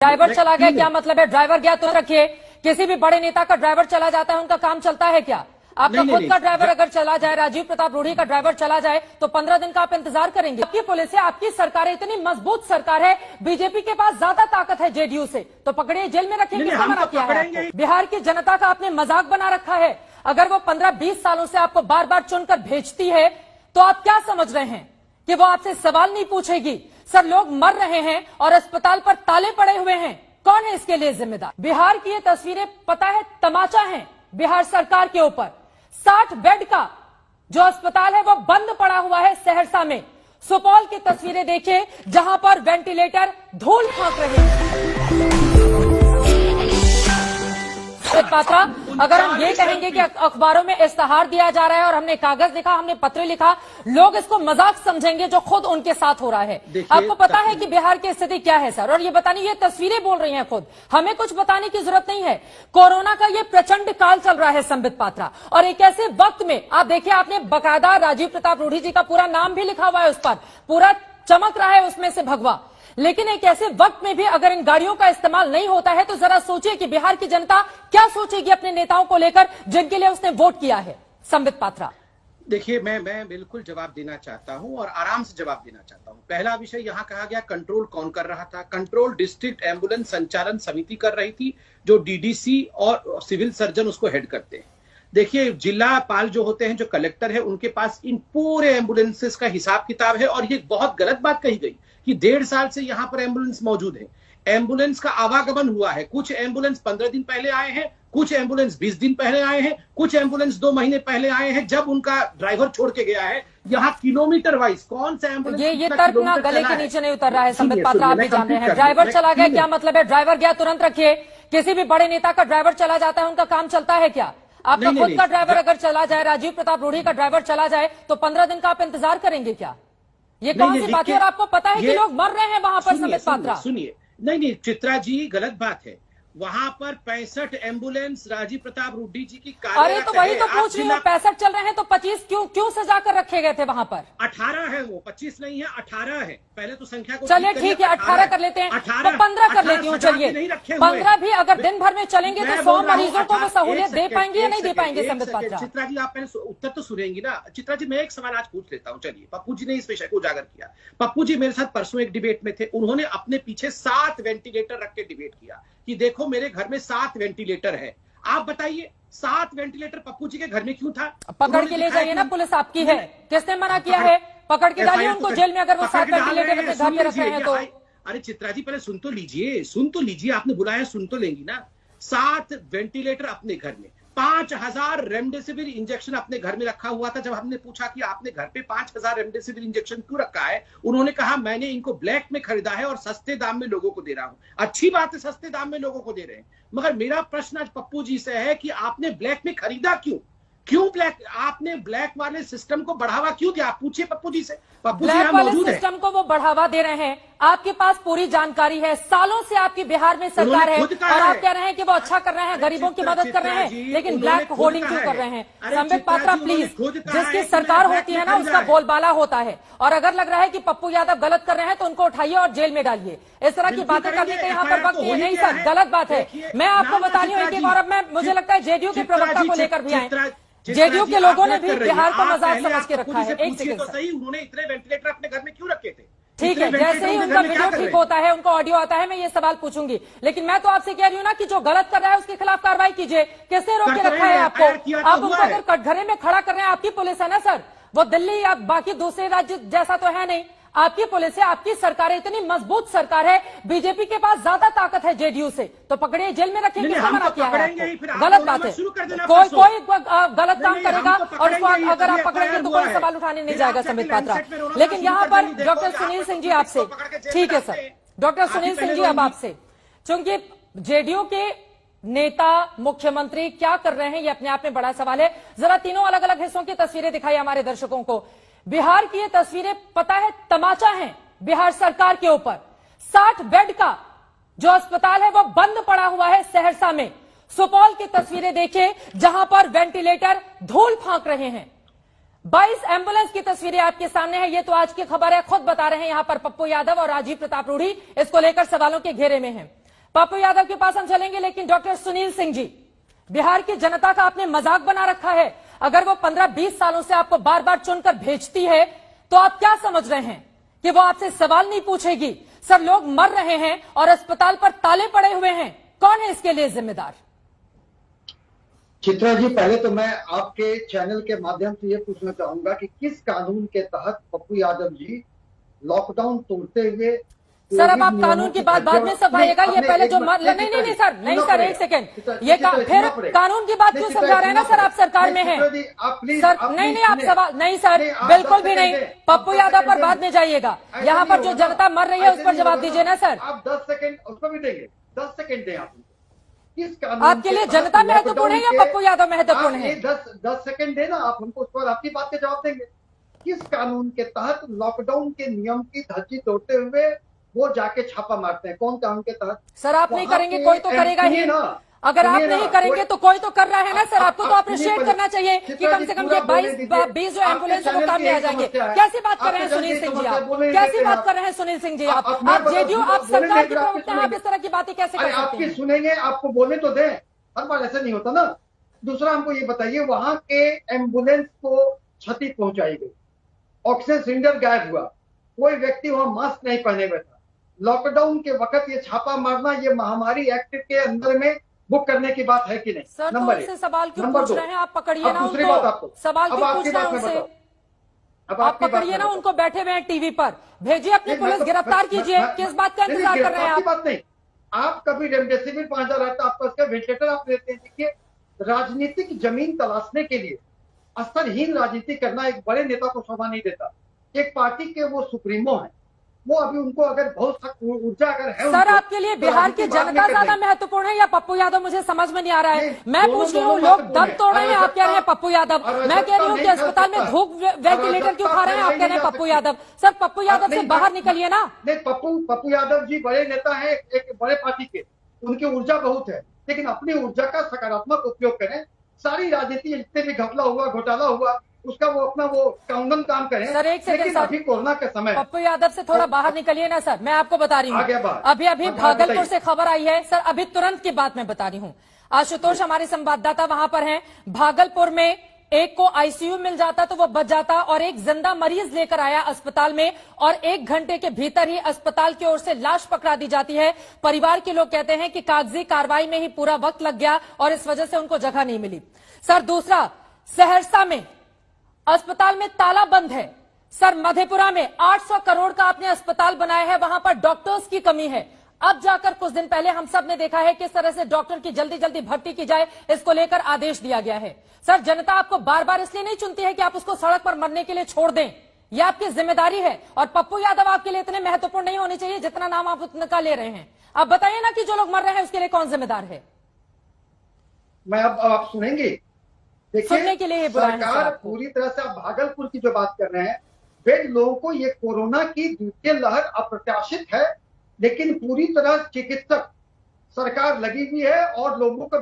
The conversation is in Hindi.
ड्राइवर चला गया क्या मतलब है? ड्राइवर गया तो रखिए, किसी भी बड़े नेता का ड्राइवर चला जाता है, उनका काम चलता है क्या? आपका खुद का ड्राइवर अगर चला जाए, राजीव प्रताप रूढ़ी का ड्राइवर चला जाए, तो 15 दिन का आप इंतजार करेंगे? आपकी पुलिस है, आपकी सरकार है, इतनी मजबूत सरकार है, बीजेपी के पास ज्यादा ताकत है जेडीयू से, तो पकड़िए, जेल में रखेंगे। मना किया है बिहार की जनता का आपने मजाक बना रखा है। अगर वो 15-20 सालों से आपको बार बार चुनकर भेजती है, तो आप क्या समझ रहे हैं कि वो आपसे सवाल नहीं पूछेगी? सर, लोग मर रहे हैं और अस्पताल पर ताले पड़े हुए हैं, कौन है इसके लिए जिम्मेदार? बिहार की ये तस्वीरें पता है तमाचा है बिहार सरकार के ऊपर। 60 बेड का जो अस्पताल है वो बंद पड़ा हुआ है सहरसा में। सुपौल की तस्वीरें देखिए, जहां पर वेंटिलेटर धूल फेंक रहे हैं। पात्रा, अगर हम ये कहेंगे कि अखबारों में इश्तेहार दिया जा रहा है और हमने कागज लिखा, हमने पत्र लिखा, लोग इसको मजाक समझेंगे जो खुद उनके साथ हो रहा है। आपको पता है कि बिहार की स्थिति क्या है सर, और ये बताने, ये तस्वीरें बोल रही हैं खुद, हमें कुछ बताने की जरूरत नहीं है। कोरोना का ये प्रचंड काल चल रहा है संबित पात्रा, और एक ऐसे वक्त में आप देखिए, आपने बकायदा राजीव प्रताप रूढ़ी जी का पूरा नाम भी लिखा हुआ है, उस पर पूरा चमक रहा है उसमें से भगवा। लेकिन एक ऐसे वक्त में भी अगर इन गाड़ियों का इस्तेमाल नहीं होता है, तो जरा सोचिए कि बिहार की जनता क्या सोचेगी अपने नेताओं को लेकर जिनके लिए उसने वोट किया है। संबित पात्रा, देखिए, मैं बिल्कुल जवाब देना चाहता हूं और आराम से जवाब देना चाहता हूं। पहला विषय, यहां कहा गया कंट्रोल कौन कर रहा था? कंट्रोल डिस्ट्रिक्ट एम्बुलेंस संचालन समिति कर रही थी, जो डीडीसी और सिविल सर्जन उसको हेड करते हैं। देखिए, जिला पाल जो होते हैं, जो कलेक्टर है, उनके पास इन पूरे एम्बुलेंसेस का हिसाब किताब है। और ये बहुत गलत बात कही गई कि 1.5 साल से यहां पर एम्बुलेंस मौजूद है। एम्बुलेंस का आवागमन हुआ है, कुछ एम्बुलेंस 15 दिन पहले आए हैं, कुछ एम्बुलेंस 20 दिन पहले आए हैं, कुछ एम्बुलेंस 2 महीने पहले आए हैं, जब उनका ड्राइवर छोड़ के गया है। यहाँ किलोमीटर वाइज कौन सा एम्बुलेंस, ये तर्क ना गले के नीचे नहीं उतर रहा है संबित पात्रा, आप भी जान रहे हैं। ड्राइवर चला गया क्या मतलब है? ड्राइवर गया तुरंत रखिए, किसी भी बड़े नेता का ड्राइवर चला जाता है, उनका काम चलता है क्या? आपका खुद का ड्राइवर अगर चला जाए, राजीव प्रताप रूढ़ी का ड्राइवर चला जाए, तो 15 दिन का आप इंतजार करेंगे क्या? ये कौन सी बात है? और आपको पता है कि लोग मर रहे हैं वहां पर संबित पात्रा। सुनिए, नहीं चित्रा जी, गलत बात है। वहां पर 65 एम्बुलेंस राजीव प्रताप रूढ़ी जी की कार। अरे तो वही तो पूछ रही हूँ, 65 चल रहे हैं तो 25 क्यों सजा कर रखे गए थे वहां पर? 18 है, वो 25 नहीं है, 18 है। पहले तो संख्या को चलिए ठीक है, 18 कर लेते हैं, तो 15 कर लेती हूँ। चलिए 15 भी अगर दिन भर में चलेंगे तो 100 मरीजों को वो सहूलियत दे पाएंगे या नहीं दे पाएंगे संबित पात्रा? चित्रा जी, आप पहले उत्तर तो सुनेंगी ना। चित्रा जी, मैं एक सवाल आज पूछ लेता हूँ। चलिए, पप्पू जी ने इस विषय को उजागर किया। पप्पू जी मेरे साथ परसों एक डिबेट में थे, उन्होंने अपने पीछे 7 वेंटिलेटर रख के डिबेट किया कि देखो मेरे घर में 7 वेंटिलेटर है। आप बताइए, 7 वेंटिलेटर पप्पू जी के घर में क्यों था? पकड़ के ले जाइए ना, पुलिस आपकी है, किसने मना किया है? पकड़ के डालिए उनको जेल में, अगर वो 7 वेंटिलेटर अपने घर में रख रहे हैं तो। अरे चित्रा जी, पहले सुन तो लीजिए, आपने बुलाया, सुन तो लेंगी ना। 7 वेंटिलेटर अपने घर में, 5000 रेमडेसिविर इंजेक्शन अपने घर में रखा हुआ था। जब हमने पूछा कि आपने घर पे 5000 रेमडेसिविर इंजेक्शन क्यों रखा है, उन्होंने कहा मैंने इनको ब्लैक में खरीदा है और सस्ते दाम में लोगों को दे रहा हूं। अच्छी बात है, सस्ते दाम में लोगों को दे रहे हैं, मगर मेरा प्रश्न आज पप्पू जी से है कि आपने ब्लैक में खरीदा क्यों ब्लैक? आपने ब्लैक वाले सिस्टम को बढ़ावा क्यों दिया? आप पूछिए पप्पू जी से। पप्पू जी ब्लैक वाले सिस्टम को वो बढ़ावा दे रहे हैं, आपके पास पूरी जानकारी है, सालों से आपकी बिहार में सरकार है, और आप कह रहे हैं कि वो अच्छा कर रहे हैं, गरीबों की मदद कर रहे हैं, लेकिन ब्लैक होर्डिंग क्यों कर रहे हैं? संबित पात्रा प्लीज, जिसकी सरकार होती है ना, उसका बोलबाला होता है, और अगर लग रहा है कि पप्पू यादव गलत कर रहे हैं तो उनको उठाइए और जेल में डालिए। इस तरह की बातें करने का यहाँ पर वक्त नहीं सर, गलत बात है। मैं आपको बता रही हूँ एक और, अब मैं, मुझे लगता है जेडीयू के प्रवक्ता को लेकर भी आए, जेडीयू के लोगों ने भी बिहार को मजाक समझ के रखा है। एक सेकंड, उन्होंने इतने वेंटिलेटर अपने घर में क्यों रखे थे? ठीक है, जैसे ही उनका वीडियो ठीक होता है, उनको ऑडियो आता है, मैं ये सवाल पूछूंगी। लेकिन मैं तो आपसे कह रही हूँ ना कि जो गलत कर रहा है उसके खिलाफ कार्रवाई कीजिए। किसने रोक के रखा है आपको? आप उनको अगर कटघरे में खड़ा कर रहे हैं, आपकी पुलिस है ना सर, वो दिल्ली या बाकी दूसरे राज्य जैसा तो है नहीं, आपकी पुलिस है, आपकी सरकार है, इतनी मजबूत सरकार है, बीजेपी के पास ज्यादा ताकत है जेडीयू से, तो पकड़िए, जेल में रखेंगे। मना किया है आपको? गलत बात है, कोई गलत काम करेगा और उसको अगर आप पकड़ेंगे तो कोई सवाल उठाने नहीं जाएगा संबित पात्रा। लेकिन यहाँ पर डॉक्टर सुनील सिंह जी आपसे, ठीक है सर, डॉक्टर सुनील सिंह जी अब आपसे, चूंकि जेडीयू के नेता, मुख्यमंत्री क्या कर रहे हैं ये अपने आप में बड़ा सवाल है। जरा तीनों अलग अलग हिस्सों की तस्वीरें दिखाई हमारे दर्शकों को। बिहार की ये तस्वीरें पता है तमाचा है बिहार सरकार के ऊपर। 60 बेड का जो अस्पताल है वो बंद पड़ा हुआ है सहरसा में। सुपौल की तस्वीरें देखिए, जहां पर वेंटिलेटर धूल फेंक रहे हैं। 22 एम्बुलेंस की तस्वीरें आपके सामने है, ये तो आज की खबर है, खुद बता रहे हैं यहां पर पप्पू यादव और राजीव प्रताप रूढ़ी इसको लेकर सवालों के घेरे में हैं। पप्पू यादव के पास हम चलेंगे, लेकिन डॉक्टर सुनील सिंह जी, बिहार की जनता का आपने मजाक बना रखा है। अगर वो 15-20 सालों से आपको बार बार चुनकर भेजती है तो आप क्या समझ रहे हैं कि वो आपसे सवाल नहीं पूछेगी? सर, लोग मर रहे हैं और अस्पताल पर ताले पड़े हुए हैं, कौन है इसके लिए जिम्मेदार? चित्रा जी, पहले तो मैं आपके चैनल के माध्यम से ये पूछना चाहूंगा कि किस कानून के तहत पप्पू यादव जी लॉकडाउन तोड़ते हुए। सर, अब आप कानून की बात बाद में सब आएगा, ये पहले जो नहीं सर, नहीं सर, एक सेकेंड, ये फिर कानून की बात क्यों समझा रहे हैं ना सर? आप सरकार में हैं सर, नहीं आप सवाल नहीं सर, बिल्कुल भी नहीं। पप्पू यादव पर बाद में जाइएगा, यहाँ पर जो जनता मर रही है उस पर जवाब दीजिए ना सर। आप 10 सेकंड उसको भी देंगे, 10 सेकंड दें आप। किस कानून आपके लिए जनता महत्वपूर्ण है या पप्पू यादव महत्वपूर्ण है? 10 सेकंड देना आप हमको, उस पर आपकी बात के जवाब देंगे। किस कानून के तहत लॉकडाउन के नियम की धज्जी तोड़ते हुए वो जाके छापा मारते हैं? कौन कानून के तहत? सर, आप नहीं करेंगे कोई तो करेगा ही। अगर आप नहीं करेंगे तो कोई तो कर रहा है ना सर। आपको तो अप्रिशिएट करना चाहिए कि कम से कम ये 22-20 जो एम्बुलेंस है वो काम में आ जाएंगे। कैसी बात कर रहे हैं सुनील सिंह जी? आप कैसी बात कर रहे हैं सुनील सिंह जी? आप जेडीयू, आप सरकार के प्रवक्ता हैं, आप इस तरह की बातें कैसे कर सकते हैं? आपकी सुनेंगे, आपको बोलने तो दें, हर बार ऐसा नहीं होता ना। दूसरा, हमको ये बताइए, वहां के एम्बुलेंस को क्षति पहुंचाई गई, ऑक्सीजन सिलेंडर गायब हुआ, कोई व्यक्ति वहां मास्क नहीं पहने हुए था। लॉकडाउन के वक्त ये छापा मारना, ये महामारी एक्ट के अंदर में बुक करने की बात है कि नहीं? सर, नंबर तो सवाल क्यों पूछ रहे हैं आप? पकड़िए ना उनको, सवाल क्यों पूछ रहे हैं उनसे? आप पकड़िए ना उनको, बैठे हुए हैं टीवी पर, भेजिए अपनी पुलिस, गिरफ्तार कीजिए। किस बात का इंतजार कर रहे हैं आप? बात नहीं, आप कभी रेमडेसिविर 5000 आता, आपका इसका वेंटिलेटर आप लेते हैं। देखिए, राजनीतिक जमीन तलाशने के लिए स्तरहीन राजनीति करना एक बड़े नेता को शोभा नहीं देता। एक पार्टी के वो सुप्रीमो है, वो अभी उनको अगर बहुत सख्त ऊर्जा अगर है सर, आपके लिए बिहार की जनता ज्यादा महत्वपूर्ण है या पप्पू यादव? मुझे समझ में नहीं आ रहा है। मैं पूछ रही हूँ, लोग दम तोड़ रहे हैं, आप कह रहे हैं पप्पू यादव। मैं कह रही हूँ कि अस्पताल में धूप वेंटिलेटर क्यों खा रहे हैं? आप कह रहे हैं पप्पू यादव। सर, पप्पू यादव से बाहर निकलिए ना। नहीं, पप्पू यादव जी बड़े नेता है, एक बड़े पार्टी के, उनकी ऊर्जा बहुत है, लेकिन अपनी ऊर्जा का सकारात्मक उपयोग करें। सारी राजनीति जितने भी घपला हुआ, घोटाला हुआ, उसका वो अपना वो कानून काम करें। सर, एक सेकंड, अभी कोरोना का समय, पप्पू यादव से थोड़ा बाहर निकलिए ना सर। मैं आपको बता रही हूँ, अभी भागलपुर से खबर आई है सर, अभी तुरंत की बात मैं बता रही हूँ। आशुतोष हमारे संवाददाता वहां पर हैं। भागलपुर में एक को आईसीयू मिल जाता तो वो बच जाता, और एक जिंदा मरीज लेकर आया अस्पताल में, और 1 घंटे के भीतर ही अस्पताल की ओर से लाश पकड़ा दी जाती है। परिवार के लोग कहते हैं कि कागजी कार्रवाई में ही पूरा वक्त लग गया और इस वजह से उनको जगह नहीं मिली। सर, दूसरा, सहरसा में अस्पताल में ताला बंद है। सर, मधेपुरा में 800 करोड़ का आपने अस्पताल बनाया है, वहां पर डॉक्टर्स की कमी है। अब जाकर कुछ दिन पहले हम सब ने देखा है किस तरह से डॉक्टर की जल्दी जल्दी भर्ती की जाए, इसको लेकर आदेश दिया गया है। सर, जनता आपको बार बार इसलिए नहीं चुनती है कि आप उसको सड़क पर मरने के लिए छोड़ दें, यह आपकी जिम्मेदारी है। और पप्पू यादव आपके लिए इतने महत्वपूर्ण नहीं होने चाहिए जितना नाम आप उनका ले रहे हैं। आप बताइए ना कि जो लोग मर रहे हैं उसके लिए कौन जिम्मेदार है? मैं अब आप सुनेंगे। सुनने के लिए सरकार पूरी तरह से, आप भागलपुर की जो बात कर रहे हैं, बेड लोगों को, ये कोरोना की द्वितीय लहर अप्रत्याशित है, लेकिन पूरी तरह चिकित्सक सरकार लगी हुई है और लोगों को